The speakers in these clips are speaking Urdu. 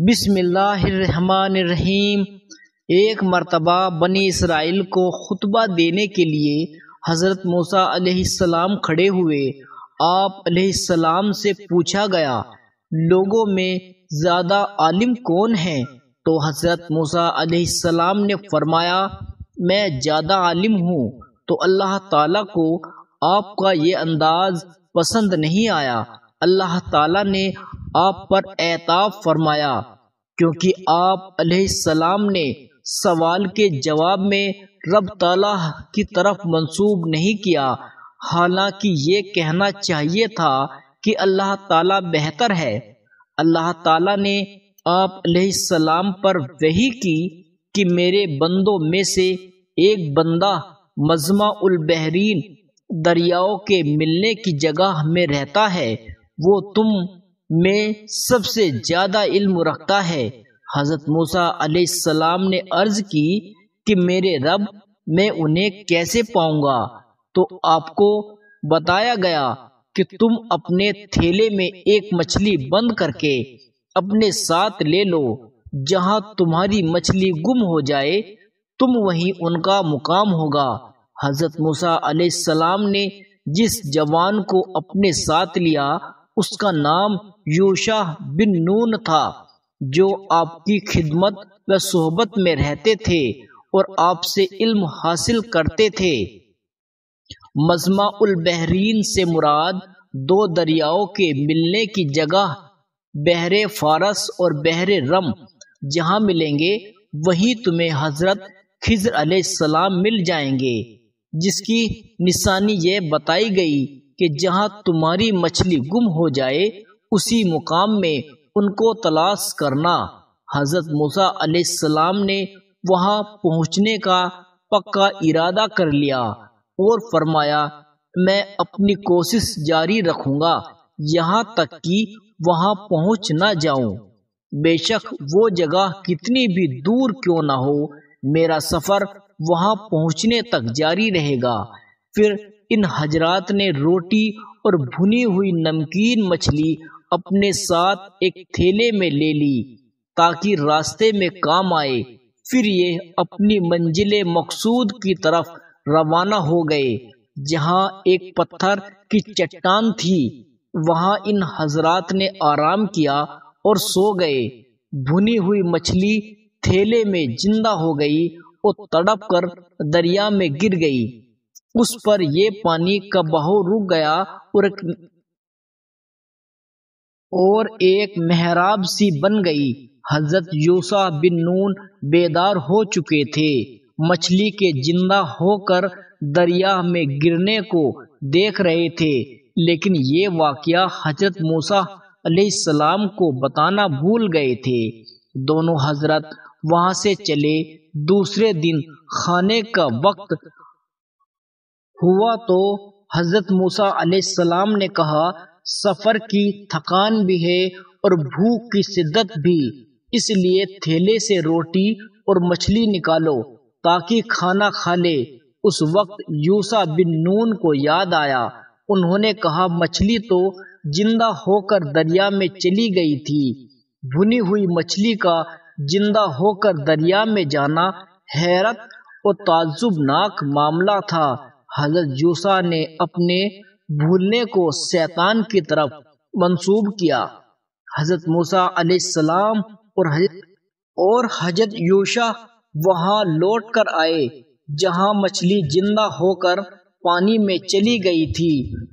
بسم اللہ الرحمن الرحیم۔ ایک مرتبہ بنی اسرائیل کو خطبہ دینے کے لیے حضرت موسیٰ علیہ السلام کھڑے ہوئے۔ آپ علیہ السلام سے پوچھا گیا، لوگوں میں زیادہ عالم کون ہیں؟ تو حضرت موسیٰ علیہ السلام نے فرمایا، میں زیادہ عالم ہوں۔ تو اللہ تعالیٰ کو آپ کا یہ انداز پسند نہیں آیا۔ اللہ تعالیٰ نے آپ پر عتاب فرمایا، کیونکہ آپ علیہ السلام نے سوال کے جواب میں رب تعالیٰ کی طرف منسوب نہیں کیا، حالانکہ یہ کہنا چاہیے تھا کہ اللہ تعالیٰ بہتر ہے۔ اللہ تعالیٰ نے آپ علیہ السلام پر وحی کی کہ میرے بندوں میں سے ایک بندہ مجمع البحرین دریاؤں کے ملنے کی جگہ میں رہتا ہے، وہ تم میں سب سے زیادہ علم رکھتا ہے۔ حضرت موسیٰ علیہ السلام نے عرض کی کہ میرے رب، میں انہیں کیسے پاؤں گا؟ تو آپ کو بتایا گیا کہ تم اپنے تھیلے میں ایک مچھلی بند کر کے اپنے ساتھ لے لو، جہاں تمہاری مچھلی گم ہو جائے تم وہیں ان کا مقام ہوگا۔ حضرت موسیٰ علیہ السلام نے جس جوان کو اپنے ساتھ لیا اس کا نام یوشع بن نون تھا، جو آپ کی خدمت و صحبت میں رہتے تھے اور آپ سے علم حاصل کرتے تھے۔ مجمع البحرین سے مراد دو دریاؤں کے ملنے کی جگہ بحر فارس اور بحر رم جہاں ملیں گے وہیں تمہیں حضرت خضر علیہ السلام مل جائیں گے، جس کی نشانی یہ بتائی گئی کہ جہاں تمہاری مچھلی گم ہو جائے اسی مقام میں ان کو تلاش کرنا۔ حضرت موسیٰ علیہ السلام نے وہاں پہنچنے کا پکا ارادہ کر لیا اور فرمایا، میں اپنی کوشش جاری رکھوں گا یہاں تک کہ وہاں پہنچ نہ جاؤں، بے شک وہ جگہ کتنی بھی دور کیوں نہ ہو میرا سفر وہاں پہنچنے تک جاری رہے گا۔ پھر ان حضرات نے روٹی اور بھنی ہوئی نمکین مچھلی اپنے ساتھ ایک تھیلے میں لے لی تاکہ راستے میں کام آئے۔ پھر یہ اپنی منزل مقصود کی طرف روانہ ہو گئے، جہاں ایک پتھر کی چٹان تھی۔ وہاں ان حضرات نے آرام کیا اور سو گئے۔ بھنی ہوئی مچھلی تھیلے میں زندہ ہو گئی اور تڑپ کر دریا میں گر گئی۔ اس پر یہ پانی کا بہاؤ رک گیا اور ایک محراب سی بن گئی۔ حضرت یوشع بن نون بیدار ہو چکے تھے، مچھلی کے زندہ ہو کر دریا میں گرنے کو دیکھ رہے تھے، لیکن یہ واقعہ حضرت موسیٰ علیہ السلام کو بتانا بھول گئے تھے۔ دونوں حضرت وہاں سے چلے۔ دوسرے دن کھانے کا وقت ہوا تو حضرت موسیٰ علیہ السلام نے کہا، سفر کی تھکان بھی ہے اور بھوک کی شدت بھی، اس لیے تھیلے سے روٹی اور مچھلی نکالو تاکہ کھانا کھا لے۔ اس وقت یوشع بن نون کو یاد آیا۔ انہوں نے کہا، مچھلی تو زندہ ہو کر دریا میں چلی گئی تھی۔ بھنی ہوئی مچھلی کا زندہ ہو کر دریا میں جانا حیرت اور تعجب ناک معاملہ تھا۔ حضرت یوشع نے اپنے بھولنے کو شیطان کی طرف منسوب کیا۔ حضرت موسیٰ علیہ السلام اور حضرت یوشع وہاں لوٹ کر آئے جہاں مچھلی زندہ ہو کر پانی میں چلی گئی تھی۔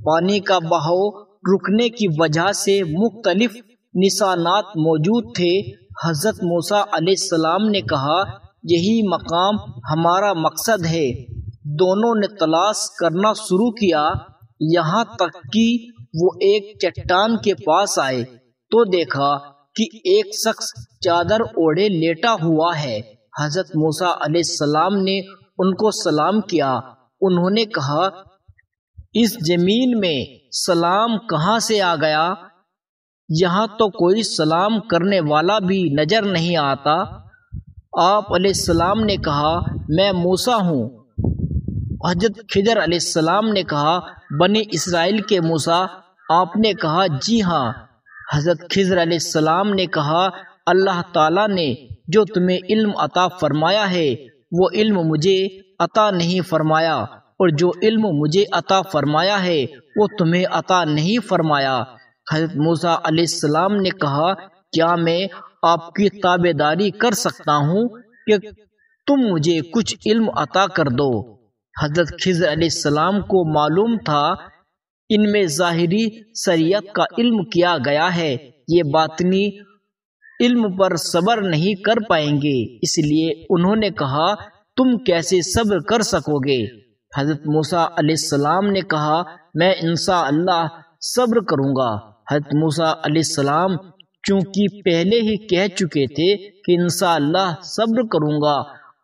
پانی کا بہاؤ رکنے کی وجہ سے مختلف نشانات موجود تھے۔ حضرت موسیٰ علیہ السلام نے کہا، یہی مقام ہمارا مقصد ہے۔ دونوں نے تلاش کرنا شروع کیا، یہاں تک کہ وہ ایک چٹان کے پاس آئے تو دیکھا کہ ایک شخص چادر اوڑھے لیٹا ہوا ہے۔ حضرت موسیٰ علیہ السلام نے ان کو سلام کیا۔ انہوں نے کہا، اس زمین میں سلام کہاں سے آ گیا؟ یہاں تو کوئی سلام کرنے والا بھی نظر نہیں آتا۔ آپ علیہ السلام نے کہا، میں موسیٰ ہوں۔ حضرت خضر علیہ السلام نے کہا، بنی اسرائیل کے موسیٰ؟ آپ نے کہا، جی ہاں۔ حضرت خضر علیہ السلام نے کہا، اللہ تعالیٰ نے جو تمہیں علم عطا فرمایا ہے وہ علم مجھے عطا نہیں فرمایا، اور جو علم مجھے عطا فرمایا ہے وہ تمہیں عطا نہیں فرمایا۔ حضرت موسیٰ علیہ السلام نے کہا، کیا میں آپ کی تابع داری کر سکتا ہوں کہ تم مجھے کچھ علم عطا کر دو؟ حضرت خضر علیہ السلام کو معلوم تھا ان میں ظاہری شریعت کا علم کیا گیا ہے، یہ باطنی علم پر صبر نہیں کر پائیں گے، اس لیے انہوں نے کہا تم کیسے صبر کر سکو گے؟ حضرت موسیٰ علیہ السلام نے کہا میں انشاءاللہ صبر کروں گا۔ حضرت موسیٰ علیہ السلام چونکہ پہلے ہی کہہ چکے تھے کہ انشاءاللہ صبر کروں گا،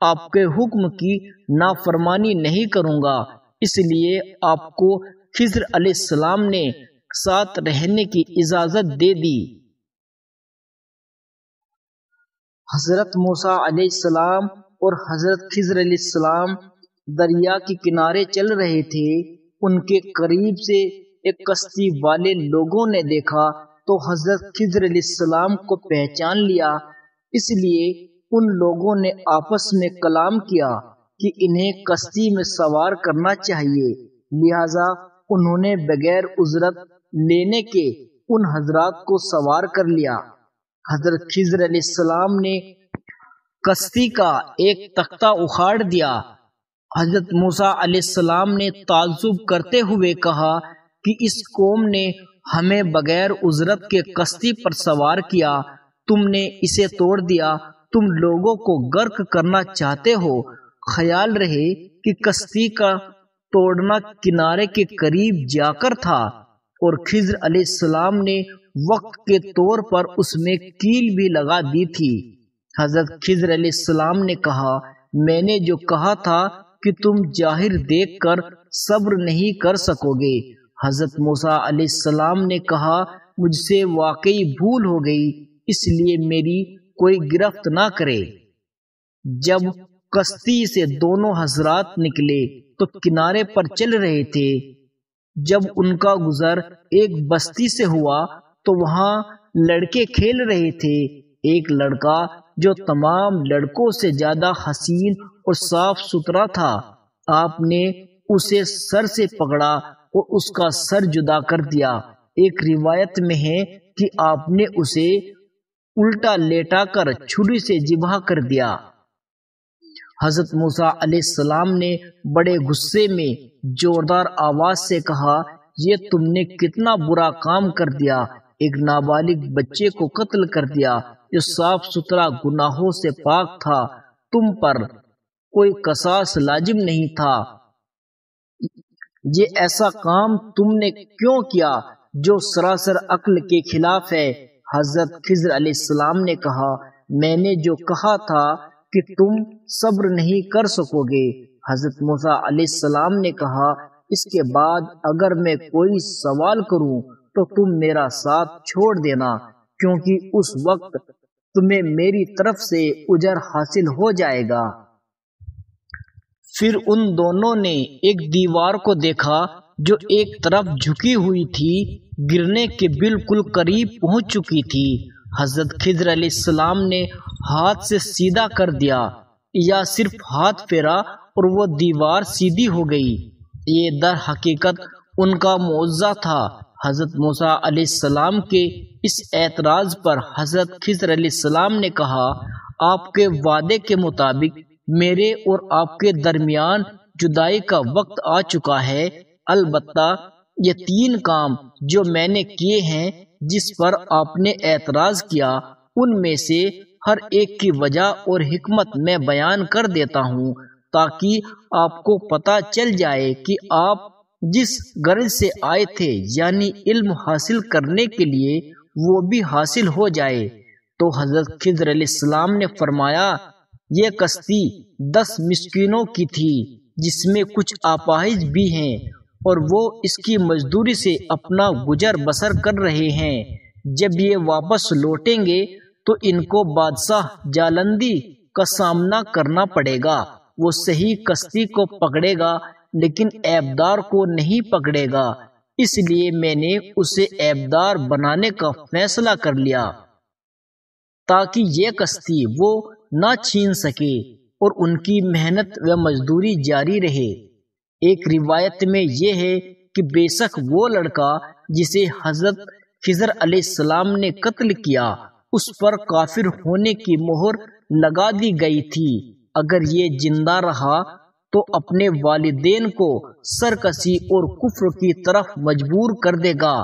آپ کے حکم کی نافرمانی نہیں کروں گا، اس لیے آپ کو خضر علیہ السلام نے ساتھ رہنے کی اجازت دے دی۔ حضرت موسیٰ علیہ السلام اور حضرت خضر علیہ السلام دریا کے کنارے چل رہے تھے۔ ان کے قریب سے ایک کشتی والے لوگوں نے دیکھا تو حضرت خضر علیہ السلام کو پہچان لیا، اس لیے ان لوگوں نے آپس میں کلام کیا کہ انہیں کشتی میں سوار کرنا چاہیے، لہذا انہوں نے بغیر اجرت لینے کے ان حضرات کو سوار کر لیا۔ حضرت خضر علیہ السلام نے کشتی کا ایک تختہ اکھاڑ دیا۔ حضرت موسیٰ علیہ السلام نے تعجب کرتے ہوئے کہا کہ اس قوم نے ہمیں بغیر اجرت کے کشتی پر سوار کیا، تم نے اسے توڑ دیا، تم لوگوں کو غرق کرنا چاہتے ہو۔ خیال رہے کہ کشتی کا توڑنا کنارے کے قریب جا کر تھا، اور خضر علیہ السلام نے وقت کے طور پر اس میں کیل بھی لگا دی تھی۔ حضرت خضر علیہ السلام نے کہا میں نے جو کہا تھا کہ تم ظاہر دیکھ کر صبر نہیں کر سکو گے۔ حضرت موسیٰ علیہ السلام نے کہا مجھ سے واقعی بھول ہو گئی، اس لیے میری کوئی گرفت نہ کرے۔ جب کشتی سے دونوں حضرات نکلے تو کنارے پر چل رہے تھے۔ جب ان کا گزر ایک بستی سے ہوا تو وہاں لڑکے کھیل رہے تھے۔ ایک لڑکا جو تمام لڑکوں سے زیادہ حسین اور صاف ستھرا تھا، آپ نے اسے سر سے پکڑا اور اس کا سر جدا کر دیا۔ ایک روایت میں ہے کہ آپ نے اسے الٹا لیٹا کر چھری سے ذبح کر دیا۔ حضرت موسیٰ علیہ السلام نے بڑے غصے میں زوردار آواز سے کہا یہ تم نے کتنا برا کام کر دیا، ایک نابالغ بچے کو قتل کر دیا جو صاف ستھرا گناہوں سے پاک تھا، تم پر کوئی قصاص لازم نہیں تھا، یہ ایسا کام تم نے کیوں کیا جو سراسر عقل کے خلاف ہے؟ حضرت خضر علیہ السلام نے کہا میں نے جو کہا تھا کہ تم صبر نہیں کر سکو گے۔ حضرت موسیٰ علیہ السلام نے کہا اس کے بعد اگر میں کوئی سوال کروں تو تم میرا ساتھ چھوڑ دینا، کیونکہ اس وقت تمہیں میری طرف سے اجر حاصل ہو جائے گا۔ پھر ان دونوں نے ایک دیوار کو دیکھا جو ایک طرف جھکی ہوئی تھی، گرنے کے بالکل قریب پہنچ چکی تھی۔ حضرت خضر علیہ السلام نے ہاتھ سے سیدھا کر دیا یا صرف ہاتھ پھیرا اور وہ دیوار سیدھی ہو گئی۔ یہ در حقیقت ان کا معجزہ تھا۔ حضرت موسیٰ علیہ السلام کے اس اعتراض پر حضرت خضر علیہ السلام نے کہا آپ کے وعدے کے مطابق میرے اور آپ کے درمیان جدائی کا وقت آ چکا ہے، البتہ یہ 3 کام جو میں نے کیے ہیں جس پر آپ نے اعتراض کیا، ان میں سے ہر ایک کی وجہ اور حکمت میں بیان کر دیتا ہوں تاکہ آپ کو پتہ چل جائے کہ آپ جس غرض سے آئے تھے یعنی علم حاصل کرنے کے لیے وہ بھی حاصل ہو جائے۔ تو حضرت خضر علیہ السلام نے فرمایا یہ کشتی 10 مسکینوں کی تھی جس میں کچھ اپاہج بھی ہیں اور وہ اس کی مزدوری سے اپنا گزر بسر کر رہے ہیں، جب یہ واپس لوٹیں گے تو ان کو بادشاہ جالندی کا سامنا کرنا پڑے گا، وہ صحیح کشتی کو پکڑے گا لیکن عیبدار کو نہیں پکڑے گا، اس لیے میں نے اسے عیبدار بنانے کا فیصلہ کر لیا۔ تاکہ یہ کشتی وہ نہ چھین سکے اور ان کی محنت و مزدوری جاری رہے۔ ایک روایت میں یہ ہے کہ بے شک وہ لڑکا جسے حضرت خضر علیہ السلام نے قتل کیا اس پر کافر ہونے کی مہر لگا دی گئی تھی، اگر یہ زندہ رہا تو اپنے والدین کو سرکشی اور کفر کی طرف مجبور کر دے گا۔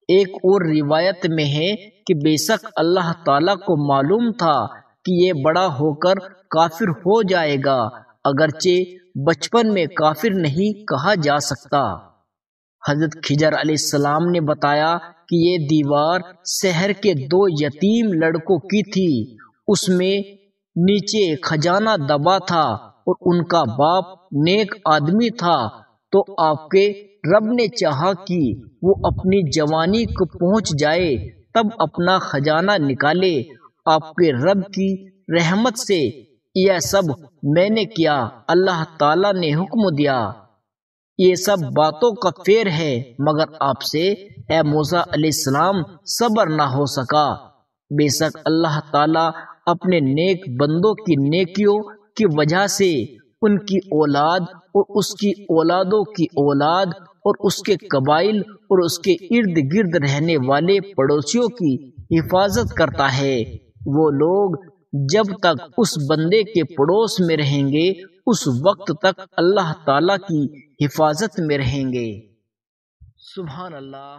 ایک اور روایت میں ہے کہ بے شک اللہ تعالیٰ کو معلوم تھا کہ یہ بڑا ہو کر کافر ہو جائے گا، اگرچہ بچپن میں کافر نہیں کہا جا سکتا۔ حضرت خضر علیہ السلام نے بتایا کہ یہ دیوار شہر کے 2 یتیم لڑکوں کی تھی، اس میں نیچے خزانہ دبا تھا اور ان کا باپ نیک آدمی تھا، تو آپ کے رب نے چاہا کہ وہ اپنی جوانی کو پہنچ جائے تب اپنا خزانہ نکالے۔ آپ کے رب کی رحمت سے یہ سب میں نے کیا، اللہ تعالیٰ نے حکم دیا۔ یہ سب باتوں کا فیر ہے، مگر آپ سے اے موسیٰ علیہ السلام صبر نہ ہو سکا۔ بے شک اللہ تعالیٰ اپنے نیک بندوں کی نیکیوں کی وجہ سے ان کی اولاد اور اس کی اولادوں کی اولاد اور اس کے قبائل اور اس کے ارد گرد رہنے والے پڑوسیوں کی حفاظت کرتا ہے۔ وہ لوگ جب تک اس بندے کے پڑوس میں رہیں گے اس وقت تک اللہ تعالیٰ کی حفاظت میں رہیں گے۔ سبحان اللہ۔